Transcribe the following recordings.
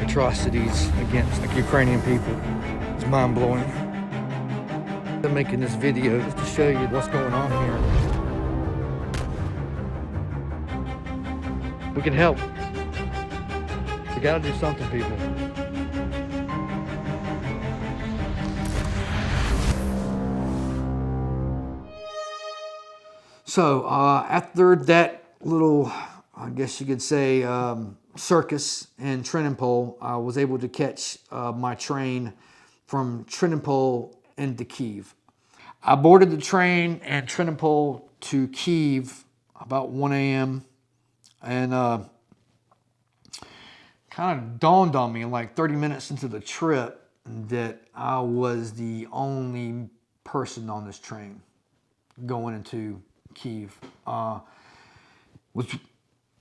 atrocities against the Ukrainian people is mind-blowing. I'm making this video just to show you what's going on here. We can help. We gotta do something, people. So after that little, I guess you could say, circus in Trinopol, I was able to catch my train from Trinopol into Kyiv. I boarded the train in Trinopol to Kyiv about 1 a.m. and kind of dawned on me like 30 minutes into the trip that I was the only person on this train going into Kyiv. Which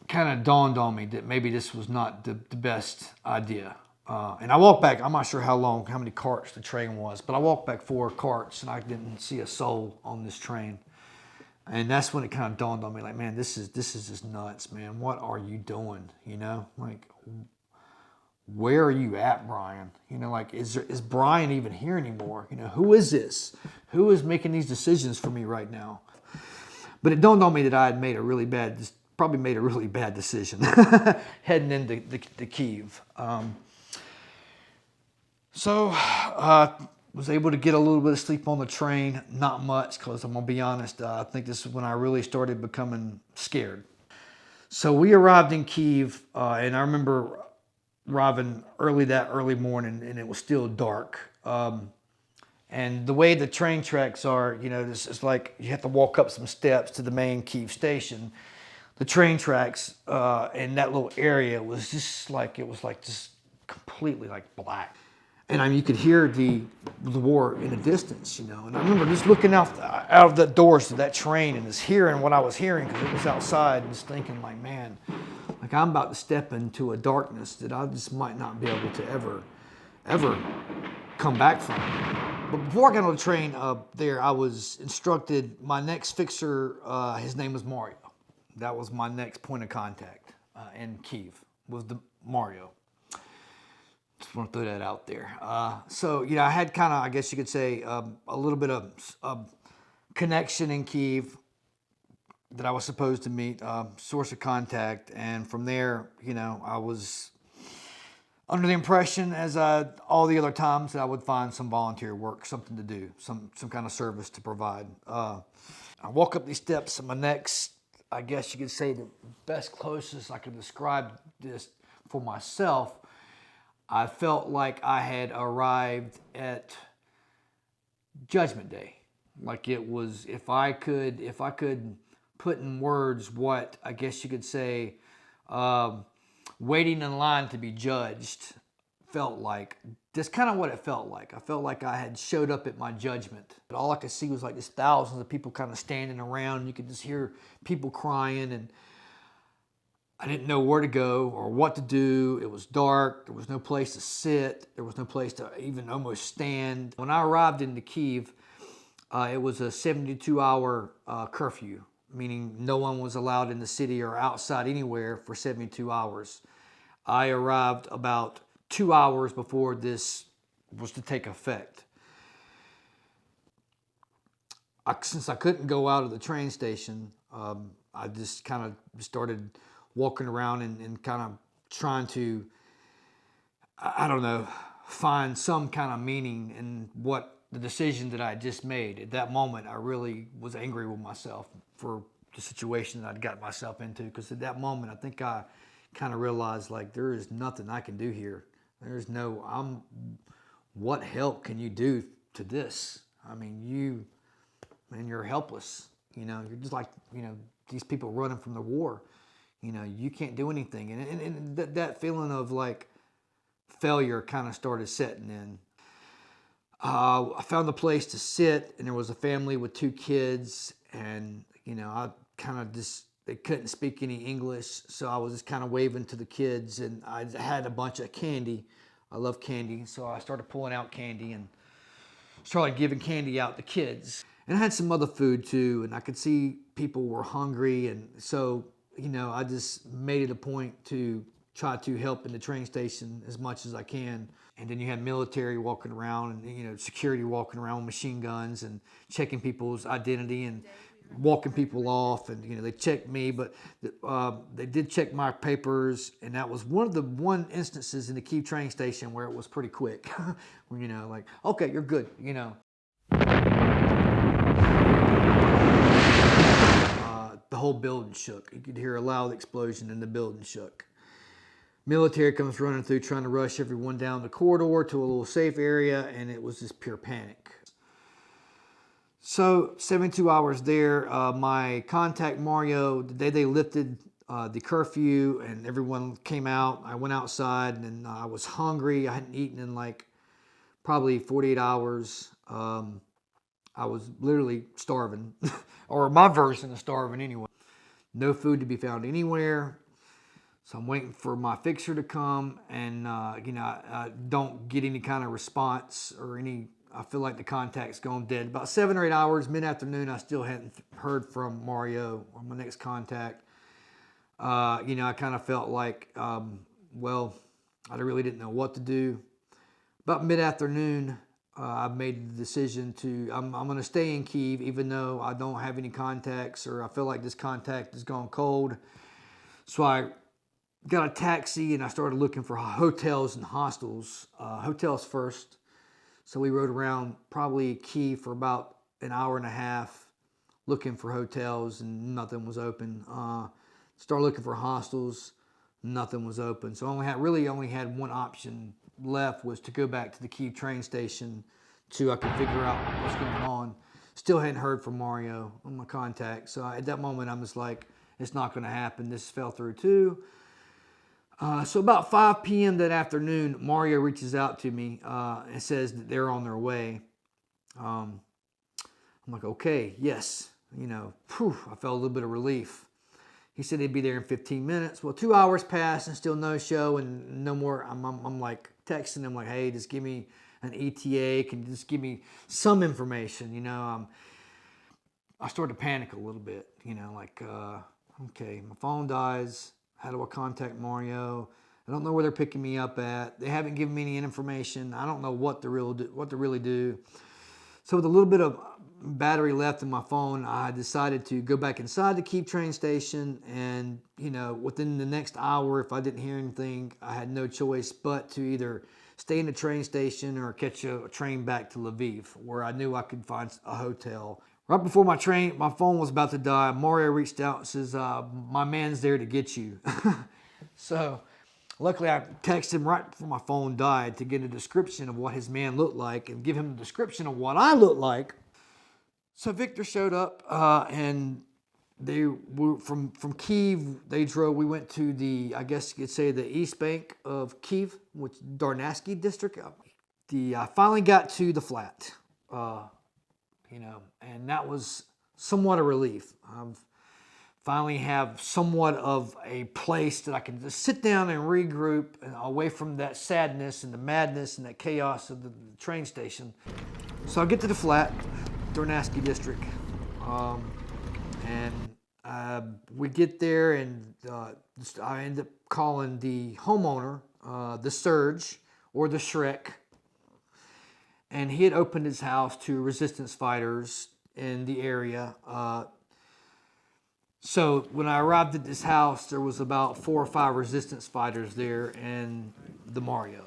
kind of dawned on me that maybe this was not the best idea. And I walked back, I'm not sure how many carts the train was, but I walked back 4 carts and I didn't see a soul on this train. And that's when it kind of dawned on me, like, man, this is just nuts, man. What are you doing? You know, like, where are you at, Bryan? You know, like, is Bryan even here anymore? You know, who is this? Who is making these decisions for me right now? But it dawned on me that I had made a really bad decision heading into the Kyiv. So was able to get a little bit of sleep on the train, not much, because I'm gonna be honest, I think this is when I really started becoming scared. So we arrived in Kyiv, and I remember arriving that early morning, and it was still dark. And the way the train tracks are, you know, it's like you have to walk up some steps to the main Kyiv station. The train tracks in that little area was just like, it was like just completely like black. And I mean, you could hear the war in the distance, you know. And I remember just looking out of the doors to that train and just hearing what I was hearing because it was outside, and just thinking like, man, like I'm about to step into a darkness that I just might not be able to ever come back from. But before I got on the train there, I was instructed, my next fixer, his name was Mario. That was my next point of contact in Kyiv, was the Mario. Just want to throw that out there. So, you know, I had kind of, I guess you could say, a little bit of connection in Kyiv that I was supposed to meet, source of contact. And from there, you know, I was under the impression, as all the other times, that I would find some volunteer work, something to do, some kind of service to provide. I walk up these steps, and my next, I guess you could say, the best closest I could describe this for myself, I felt like I had arrived at Judgment Day. Like it was, if I could put in words what I guess you could say, waiting in line to be judged felt like. That's kind of what it felt like. I felt like I had showed up at my judgment. But all I could see was like just thousands of people kind of standing around, and you could just hear people crying, and I didn't know where to go or what to do. It was dark. There was no place to sit. There was no place to even almost stand. When I arrived into Kyiv, it was a 72-hour curfew, meaning no one was allowed in the city or outside anywhere for 72 hours. I arrived about 2 hours before this was to take effect. Since I couldn't go out of the train station, I just kind of started walking around and kind of trying to, I don't know, find some kind of meaning in what the decision that I had just made. At that moment, I really was angry with myself for the situation that I'd got myself into, because at that moment, I think I kind of realized, like, there is nothing I can do here. There's no, what help can you do to this? I mean, you're helpless. You know, you're just like, you know, these people running from the war. You know, you can't do anything. And that feeling of like failure kind of started setting in. I found a place to sit, and there was a family with 2 kids, and, you know, I kind of just, they couldn't speak any English, so I was just kind of waving to the kids, and I had a bunch of candy. I love candy, so I started pulling out candy and started giving candy out to kids. And I had some other food too, and I could see people were hungry, and so, you know, I just made it a point to try to help in the train station as much as I can. And then you had military walking around and, security walking around with machine guns and checking people's identity and walking people off. And, they checked me, but they did check my papers. And that was one of the instances in the Kyiv train station where it was pretty quick. Like, okay, you're good, The whole building shook. You could hear a loud explosion and the building shook. Military comes running through trying to rush everyone down the corridor to a little safe area, and it was just pure panic. So 72 hours there, my contact Mario, the day they lifted the curfew and everyone came out, I went outside and I was hungry. I hadn't eaten in like probably 48 hours. I was literally starving, or my version of starving anyway. No food to be found anywhere. So I'm waiting for my fixer to come, and I don't get any kind of response or I feel like the contact's gone dead. About 7 or 8 hours, mid-afternoon, I still hadn't heard from Mario or my next contact. I kind of felt like, I really didn't know what to do. About mid-afternoon, I made the decision I'm going to stay in Kyiv, even though I don't have any contacts or I feel like this contact has gone cold. So I got a taxi and I started looking for hotels and hostels. Hotels first. So we rode around probably Kyiv for about an hour and a half looking for hotels and nothing was open. Started looking for hostels, nothing was open. So I only had one option left, was to go back to the Kyiv train station so I could figure out what's going on. Still hadn't heard from Mario on my contact. So at that moment, I'm just like, it's not going to happen. This fell through too. So about 5 p.m. that afternoon, Mario reaches out to me and says that they're on their way. I'm like, okay, yes. I felt a little bit of relief. He said they'd be there in 15 minutes. Well, 2 hours passed and still no show and no more. I'm like texting him like, hey, just give me an ETA. Can you just give me some information? I started to panic a little bit, okay, my phone dies. How do I contact Mario? I don't know where they're picking me up at. They haven't given me any information. I don't know what to really do. So with a little bit of battery left in my phone, I decided to go back inside the Kyiv train station. And, within the next hour, if I didn't hear anything, I had no choice but to either stay in the train station or catch a train back to Lviv, where I knew I could find a hotel. Right before my phone was about to die, Mario reached out and says, my man's there to get you. So luckily I texted him right before my phone died to get a description of what his man looked like and give him a description of what I looked like. So Victor showed up and they were from Kyiv. We went to the, I guess you could say, the east bank of Kyiv, which Darnatsky district. I finally got to the flat. And that was somewhat a relief. I've finally have somewhat of a place that I can just sit down and regroup and away from that sadness and the madness and that chaos of the train station. So I get to the flat, Darnatsky district, and we get there, and I end up calling the homeowner, the Surge or the Shrek. And he had opened his house to resistance fighters in the area. So when I arrived at this house, there was about 4 or 5 resistance fighters there and the Mario.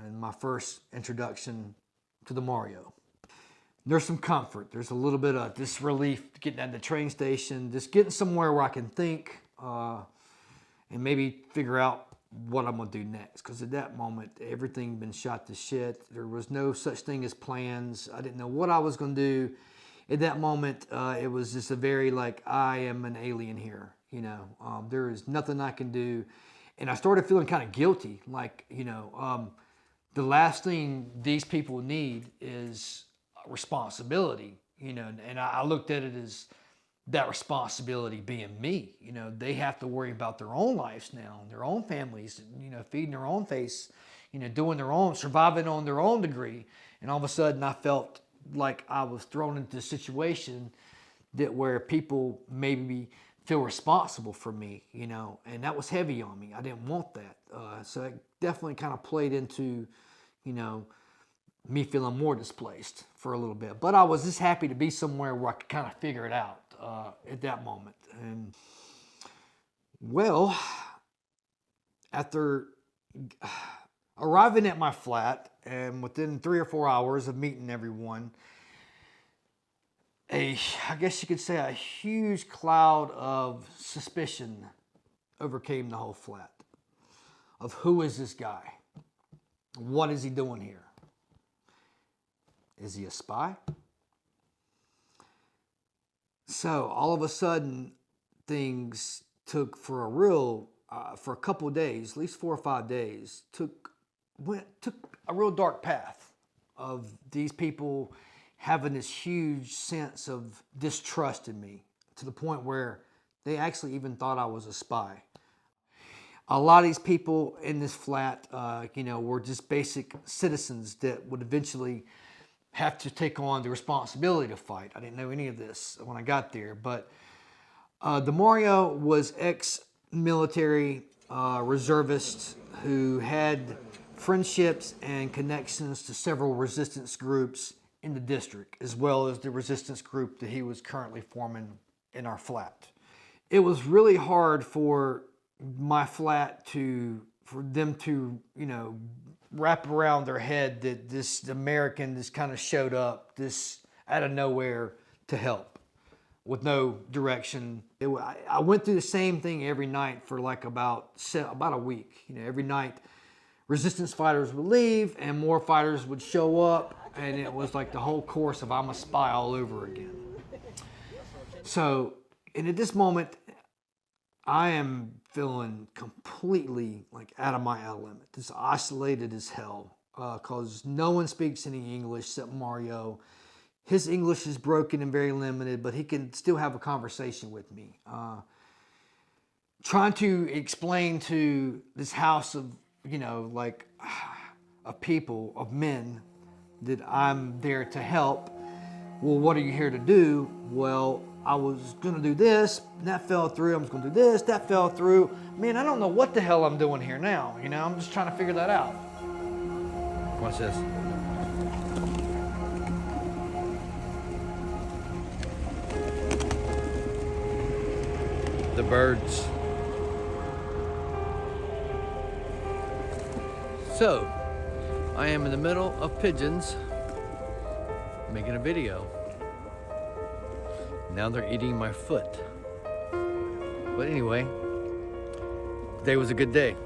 And my first introduction to the Mario. There's some comfort. There's a little bit of this relief getting at the train station, just getting somewhere where I can think and maybe figure out what I'm going to do next. Because at that moment, everything had been shot to shit. There was no such thing as plans. I didn't know what I was going to do. At that moment, it was just a very I am an alien here. There is nothing I can do. And I started feeling kind of guilty. The last thing these people need is responsibility. And I looked at it as that responsibility being me. They have to worry about their own lives now, their own families, feeding their own face, doing their own, surviving on their own degree. And all of a sudden I felt like I was thrown into a situation where people maybe feel responsible for me, you know, and that was heavy on me. I didn't want that. So it definitely kind of played into, you know, me feeling more displaced for a little bit. But I was just happy to be somewhere where I could kind of figure it out at that moment. And well, after arriving at my flat and within 3 or 4 hours of meeting everyone, I guess you could say a huge cloud of suspicion overcame the whole flat of who is this guy? What is he doing here? Is he a spy? So all of a sudden, things took for a couple of days, at least 4 or 5 days, took a real dark path of these people having this huge sense of distrust in me, to the point where they actually even thought I was a spy. A lot of these people in this flat, you know, were just basic citizens that would eventually have to take on the responsibility to fight. I didn't know any of this when I got there, but DeMario was ex-military reservist who had friendships and connections to several resistance groups in the district, as well as the resistance group that he was currently forming in our flat. It was really hard for my flat for them to, you know, wrap around their head that this American just kind of showed up this out of nowhere to help with no direction. I went through the same thing every night for like about a week. You know, every night resistance fighters would leave and more fighters would show up, and it was like the whole course of I'm a spy all over again. So, and at this moment, I am feeling completely like out of my element, just isolated as hell, because no one speaks any English except Mario. His English is broken and very limited, but he can still have a conversation with me. Trying to explain to this house of, you know, like of people, of men, that I'm there to help. Well, what are you here to do? Well, I was gonna do this, and that fell through. I'm gonna do this, that fell through. Man, I don't know what the hell I'm doing here now. You know, I'm just trying to figure that out. Watch this. The birds. So, I am in the middle of pigeons making a video. Now they're eating my foot. But anyway, today was a good day.